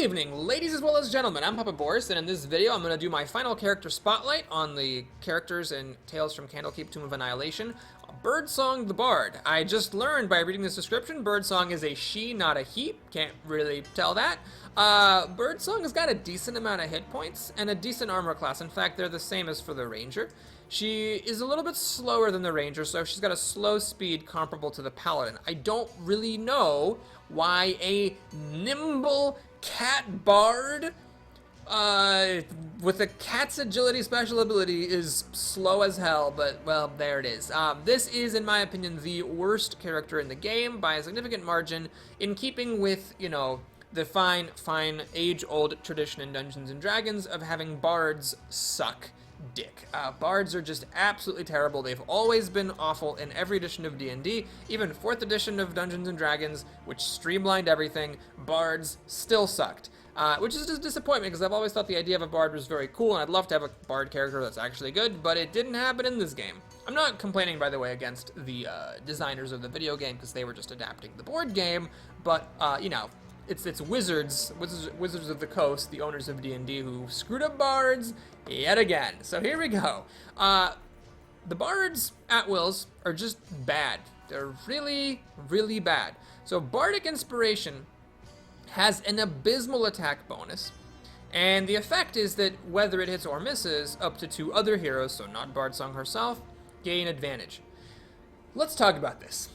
evening, ladies as well as gentlemen. I'm Papa Boris, and in this video I'm going to do my final character spotlight on the characters in Tales from Candlekeep, Tomb of Annihilation. Birdsong the Bard. I just learned by reading this description, Birdsong is a she, not a he. Can't really tell that. Birdsong has got a decent amount of hit points and a decent armor class. In fact, they're the same as for the Ranger. She is a little bit slower than the Ranger, so she's got a slow speed comparable to the Paladin. I don't really know why a nimble cat bard with a cat's agility special ability is slow as hell, but, well, there it is. This is, in my opinion, the worst character in the game by a significant margin, in keeping with, you know, the fine, age-old tradition in Dungeons & Dragons of having bards suck dick. Bards are just absolutely terrible. They've always been awful in every edition of D&D, even 4th edition of Dungeons & Dragons, which streamlined everything. Bards still sucked. Which is just a disappointment, because I've always thought the idea of a bard was very cool, and I'd love to have a bard character that's actually good, but it didn't happen in this game. I'm not complaining, by the way, against the designers of the video game, because they were just adapting the board game, but, you know, it's Wizards of the Coast, the owners of D&D, who screwed up bards yet again. So here we go. The bards at wills are just bad. They're really, really bad. So Bardic Inspiration has an abysmal attack bonus, and the effect is that whether it hits or misses, up to 2 other heroes, so not Birdsong herself, gain advantage. Let's talk about this,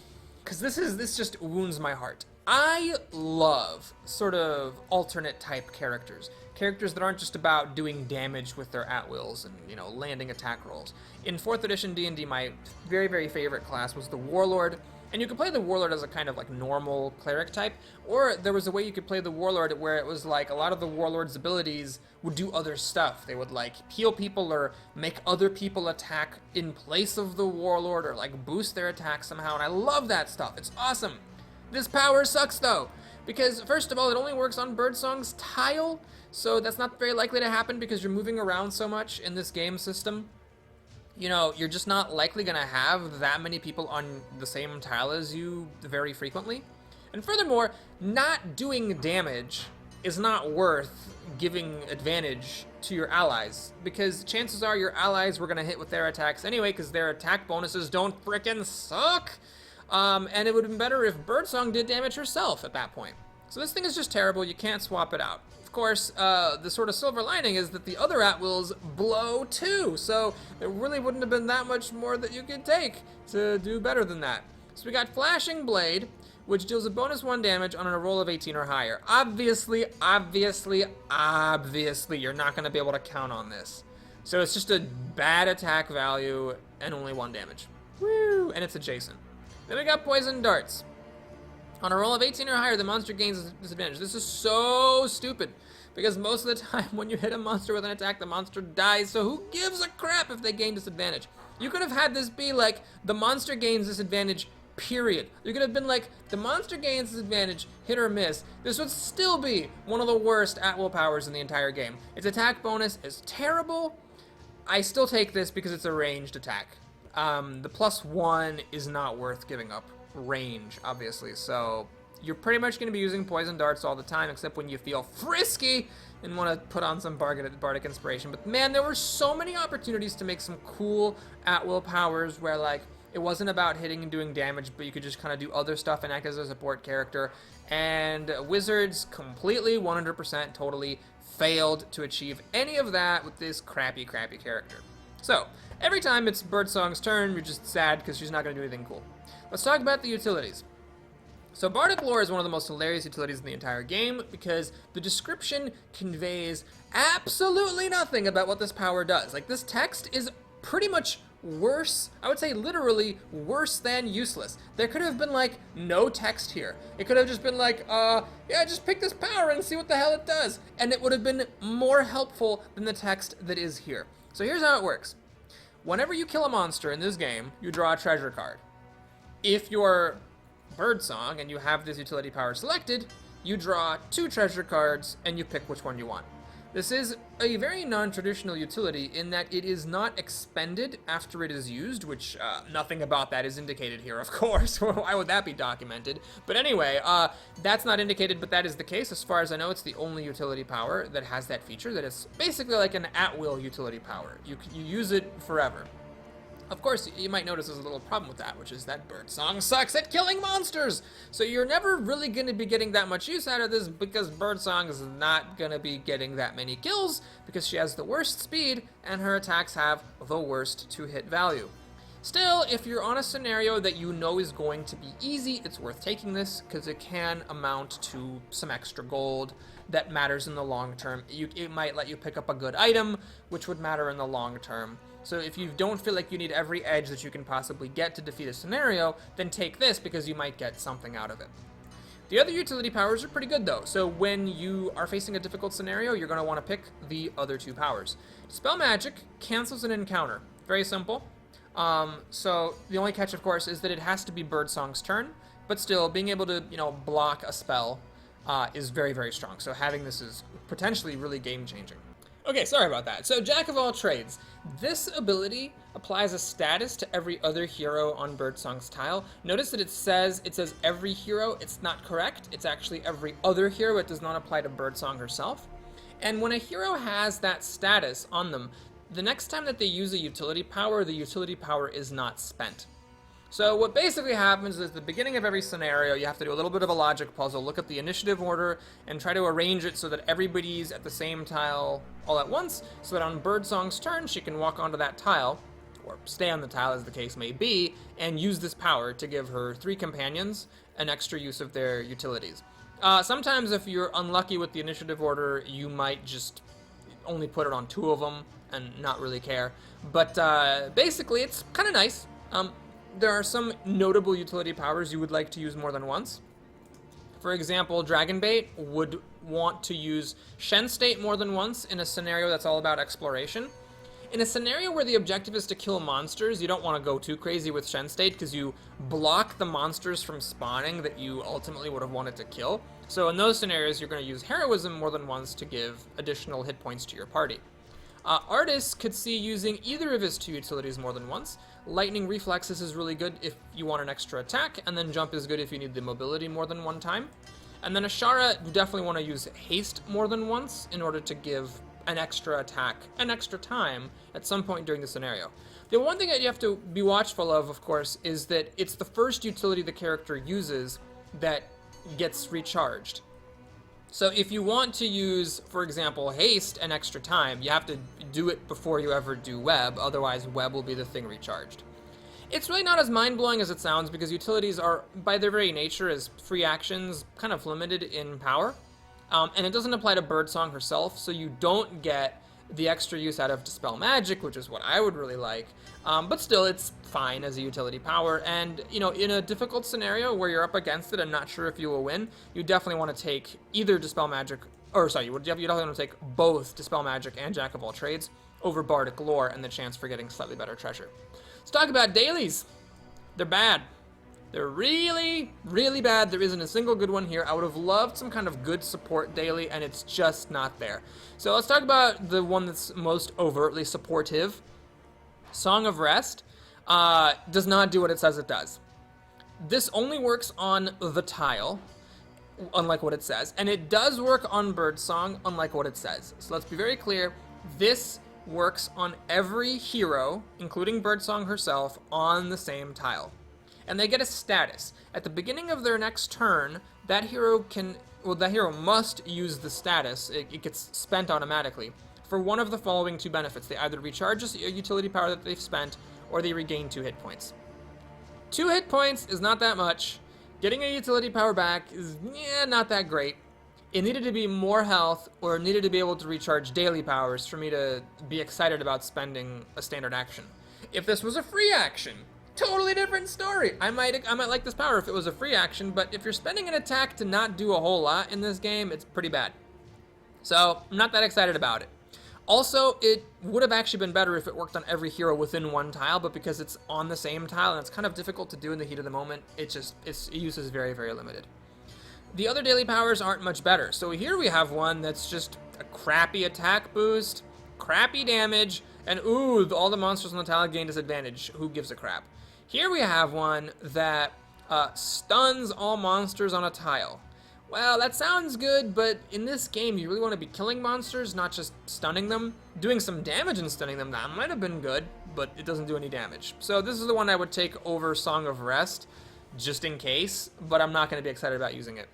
because this just wounds my heart. I love sort of alternate type characters that aren't just about doing damage with their at-wills and, you know, landing attack rolls. In 4th edition D&D, my very, very favorite class was the Warlord. And you could play the Warlord as a kind of like normal cleric type, or there was a way you could play the Warlord where it was like a lot of the Warlord's abilities would do other stuff. They would like heal people or make other people attack in place of the Warlord, or like boost their attack somehow, and I love that stuff. It's awesome. This power sucks though, because first of all, it only works on Birdsong's tile, so that's not very likely to happen because you're moving around so much in this game system. You know, you're just not likely going to have that many people on the same tile as you very frequently. And furthermore, not doing damage is not worth giving advantage to your allies, because chances are your allies were going to hit with their attacks anyway, because their attack bonuses don't frickin' suck. And it would have been better if Birdsong did damage herself at that point. So this thing is just terrible. You can't swap it out. Of course, the sort of silver lining is that the other at-wills blow too, so there really wouldn't have been that much more that you could take to do better than that. So we got Flashing Blade, which deals a bonus 1 damage on a roll of 18 or higher. Obviously, you're not going to be able to count on this. So it's just a bad attack value and only 1 damage. Woo! And it's adjacent. Then we got Poison Darts. On a roll of 18 or higher, the monster gains a disadvantage. This is so stupid, because most of the time when you hit a monster with an attack, the monster dies, so who gives a crap if they gain disadvantage? You could have had this be like, the monster gains disadvantage, period. You could have been like, the monster gains disadvantage, hit or miss. This would still be one of the worst at-will powers in the entire game. Its attack bonus is terrible. I still take this because it's a ranged attack. The +1 is not worth giving up range, obviously, so you're pretty much going to be using Poison Darts all the time, except when you feel frisky and want to put on some Bardic Inspiration. But man, there were so many opportunities to make some cool at-will powers where, like, it wasn't about hitting and doing damage, but you could just kind of do other stuff and act as a support character, and Wizards completely, 100%, totally failed to achieve any of that with this crappy character. So, every time it's Birdsong's turn, you're just sad because she's not going to do anything cool. Let's talk about the utilities. So Bardic Lore is one of the most hilarious utilities in the entire game, because the description conveys absolutely nothing about what this power does. Like, this text is pretty much worse, I would say literally worse than useless. There could have been, like, no text here. It could have just been like, yeah, just pick this power and see what the hell it does. And it would have been more helpful than the text that is here. So here's how it works. Whenever you kill a monster in this game, you draw a treasure card. If you're Birdsong and you have this utility power selected, you draw 2 treasure cards and you pick which one you want. This is a very non-traditional utility in that it is not expended after it is used, which nothing about that is indicated here, of course. Why would that be documented? But anyway, that's not indicated, but that is the case. As far as I know, it's the only utility power that has that feature, that is basically like an at-will utility power. You use it forever. Of course, you might notice there's a little problem with that, which is that Birdsong sucks at killing monsters! So you're never really going to be getting that much use out of this, because Birdsong is not going to be getting that many kills, because she has the worst speed, and her attacks have the worst to-hit value. Still, if you're on a scenario that you know is going to be easy, it's worth taking this, because it can amount to some extra gold that matters in the long term. It might let you pick up a good item, which would matter in the long term. So if you don't feel like you need every edge that you can possibly get to defeat a scenario, then take this because you might get something out of it. The other utility powers are pretty good though, so when you are facing a difficult scenario, you're going to want to pick the other two powers. Dispel Magic cancels an encounter. Very simple. So the only catch, of course, is that it has to be Birdsong's turn, but still, being able to, block a spell is very, very strong. So having this is potentially really game-changing. Okay, sorry about that. So, Jack of all trades. This ability applies a status to every other hero on Birdsong's tile. Notice that it says every hero. It's not correct. It's actually every other hero. It does not apply to Birdsong herself. And when a hero has that status on them, the next time that they use a utility power, the utility power is not spent. So what basically happens is at the beginning of every scenario, you have to do a little bit of a logic puzzle, look at the initiative order, and try to arrange it so that everybody's at the same tile all at once, so that on Birdsong's turn, she can walk onto that tile, or stay on the tile as the case may be, and use this power to give her 3 companions an extra use of their utilities. Sometimes if you're unlucky with the initiative order, you might just only put it on 2 of them and not really care. But basically, it's kind of nice. There are some notable utility powers you would like to use more than once. For example, Dragonbait would want to use Shen State more than once in a scenario that's all about exploration. In a scenario where the objective is to kill monsters, you don't want to go too crazy with Shen State because you block the monsters from spawning that you ultimately would have wanted to kill. So in those scenarios, you're going to use Heroism more than once to give additional hit points to your party. Artis could see using either of his 2 utilities more than once. Lightning Reflexes is really good if you want an extra attack, and then Jump is good if you need the mobility more than one time. And then Ashara, you definitely want to use Haste more than once in order to give an extra attack, an extra time at some point during the scenario. The one thing that you have to be watchful of course, is that it's the first utility the character uses that gets recharged. So if you want to use, for example, Haste an extra time, you have to do it before you ever do Web, otherwise Web will be the thing recharged. It's really not as mind-blowing as it sounds because utilities are, by their very nature, as free actions, kind of limited in power. And it doesn't apply to Birdsong herself, so you don't get the extra use out of Dispel Magic, which is what I would really like. But still, it's fine as a utility power. And, in a difficult scenario where you're up against it and not sure if you will win, you definitely want to take either Dispel Magic, you definitely want to take both Dispel Magic and Jack of all trades over Bardic Lore and the chance for getting slightly better treasure. Let's talk about dailies. They're bad. They're really, really bad. There isn't a single good one here. I would have loved some kind of good support daily, and it's just not there. So let's talk about the one that's most overtly supportive. Song of Rest does not do what it says it does. This only works on the tile, unlike what it says, and it does work on Birdsong, unlike what it says. So let's be very clear. This works on every hero, including Birdsong herself, on the same tile. And they get a status. At the beginning of their next turn, that hero must use the status. It gets spent automatically for one of the following 2 benefits. They either recharge a utility power that they've spent, or they regain 2 hit points. 2 hit points is not that much. Getting a utility power back is, not that great. It needed to be more health, or needed to be able to recharge daily powers for me to be excited about spending a standard action. If this was a free action, totally different story. I might like this power if it was a free action, but if you're spending an attack to not do a whole lot in this game, it's pretty bad. So, I'm not that excited about it. Also, it would have actually been better if it worked on every hero within one tile, but because it's on the same tile and it's kind of difficult to do in the heat of the moment, its use is very, very limited. The other daily powers aren't much better. So here we have one that's just a crappy attack boost, crappy damage, and ooh, all the monsters on the tile gain disadvantage. Who gives a crap? Here we have one that stuns all monsters on a tile. Well, that sounds good, but in this game, you really want to be killing monsters, not just stunning them. Doing some damage and stunning them, that might have been good, but it doesn't do any damage. So this is the one I would take over Song of Rest, just in case, but I'm not going to be excited about using it.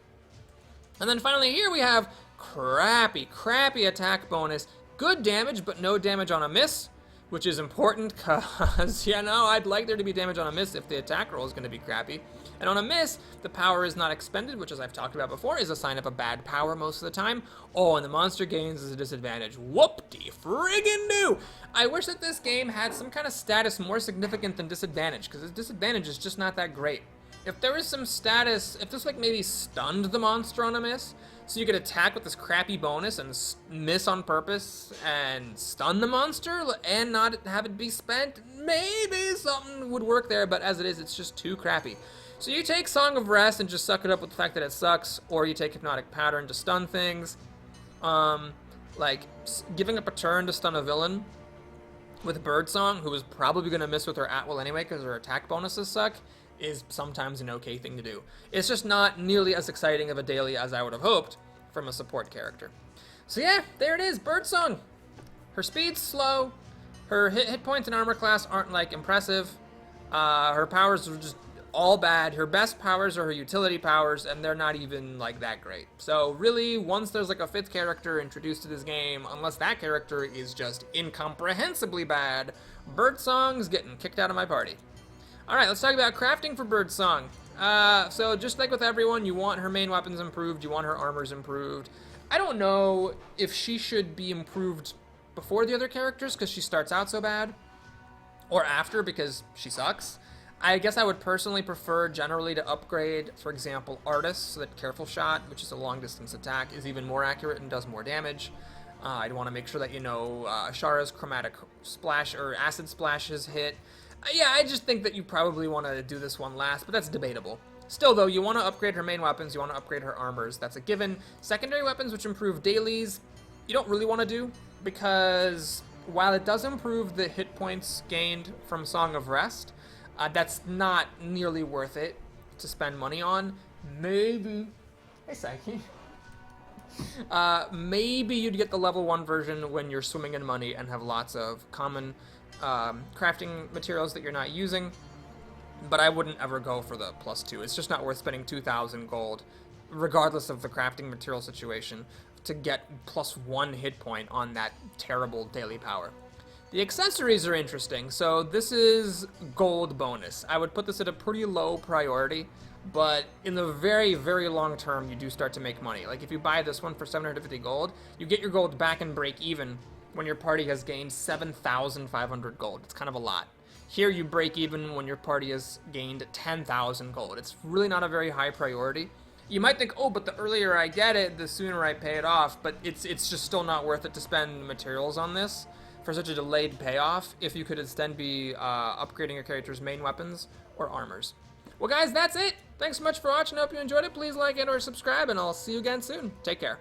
And then finally here we have crappy attack bonus. Good damage, but no damage on a miss, which is important because, you know, I'd like there to be damage on a miss if the attack roll is going to be crappy. And on a miss, the power is not expended, which, as I've talked about before, is a sign of a bad power most of the time. Oh, and the monster gains is a disadvantage. Whoop-de-friggin-do! I wish that this game had some kind of status more significant than disadvantage, because its disadvantage is just not that great. If there was some status, if this like maybe stunned the monster on a miss, so you could attack with this crappy bonus and miss on purpose and stun the monster and not have it be spent, maybe something would work there, but as it is, it's just too crappy. So you take Song of Rest and just suck it up with the fact that it sucks, or you take Hypnotic Pattern to stun things. Like giving up a turn to stun a villain with Birdsong, who is probably going to miss with her at-will anyway because her attack bonuses suck, is sometimes an okay thing to do. It's just not nearly as exciting of a daily as I would have hoped from a support character. So yeah, there it is, Birdsong. Her speed's slow, her hit points and armor class aren't like impressive, her powers are just all bad. Her best powers are her utility powers, and they're not even like that great. So really, once there's like a fifth character introduced to this game, unless that character is just incomprehensibly bad, Birdsong's getting kicked out of my party. Alright, let's talk about crafting for Birdsong. So just like with everyone, you want her main weapons improved, you want her armors improved. I don't know if she should be improved before the other characters because she starts out so bad, or after because she sucks. I guess I would personally prefer generally to upgrade, for example, Artist, so that Careful Shot, which is a long-distance attack, is even more accurate and does more damage. I'd want to make sure that, you know, Shara's Chromatic Splash or Acid Splashes hit. Yeah, I just think that you probably want to do this one last, but that's debatable. Still, though, you want to upgrade her main weapons, you want to upgrade her armors, that's a given. Secondary weapons, which improve dailies, you don't really want to do, because while it does improve the hit points gained from Song of Rest, that's not nearly worth it to spend money on. Maybe, hey Psyche, maybe you'd get the level 1 version when you're swimming in money and have lots of common crafting materials that you're not using, but I wouldn't ever go for the +2. It's just not worth spending 2,000 gold, regardless of the crafting material situation, to get +1 hit point on that terrible daily power. The accessories are interesting. So this is gold bonus. I would put this at a pretty low priority, but in the very, very long term, you do start to make money. Like if you buy this one for 750 gold, you get your gold back and break even when your party has gained 7,500 gold. It's kind of a lot. Here you break even when your party has gained 10,000 gold. It's really not a very high priority. You might think, oh, but the earlier I get it, the sooner I pay it off, but it's just still not worth it to spend materials on this for such a delayed payoff if you could instead be upgrading your character's main weapons or armors. Well guys, that's it. Thanks so much for watching. I hope you enjoyed it. Please like it or subscribe, and I'll see you again soon. Take care.